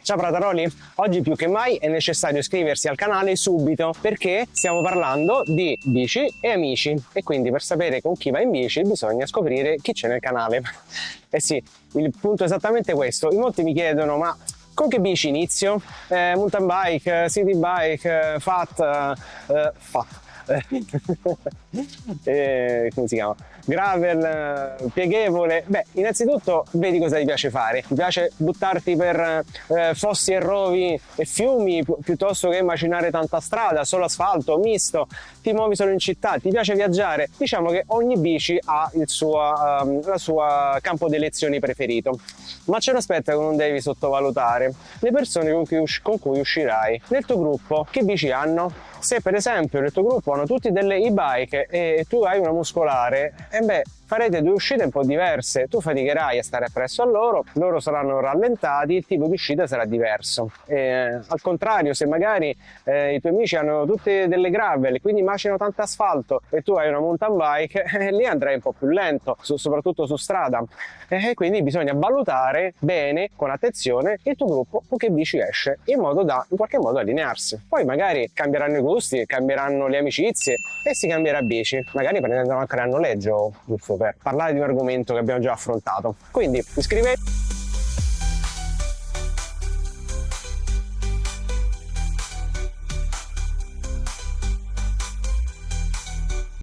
Ciao Prataroli, oggi più che mai è necessario iscriversi al canale subito perché stiamo parlando di bici e amici e quindi per sapere con chi va in bici bisogna scoprire chi c'è nel canale. Eh sì, il punto è esattamente questo. In molti mi chiedono ma con che bici inizio? Mountain bike, city bike, fat, come si chiama? Gravel, pieghevole. Beh, innanzitutto vedi cosa ti piace fare. Ti piace buttarti per fossi e rovi e fiumi piuttosto che macinare tanta strada, solo asfalto, misto, ti muovi solo in città, ti piace viaggiare. Diciamo che ogni bici ha il la sua campo di elezioni preferito. Ma c'è un aspetto che non devi sottovalutare: le persone con cui uscirai. Nel tuo gruppo che bici hanno? Se per esempio nel tuo gruppo hanno tutti delle e-bike e tu hai una muscolare, e beh, farete due uscite un po' diverse. Tu faticherai a stare appresso a loro saranno rallentati, il tipo di uscita sarà diverso. Al contrario, se magari i tuoi amici hanno tutte delle gravel, quindi macinano tanto asfalto, e tu hai una mountain bike, lì andrai un po' più lento, soprattutto su strada. Quindi bisogna valutare bene, con attenzione, il tuo gruppo con che bici esce, in modo da in qualche modo allinearsi. Poi magari cambieranno i gusti, cambieranno le amicizie e si cambierà bici, magari prendendo anche a noleggio, giusto per parlare di un argomento che abbiamo già affrontato. Quindi iscrivetevi.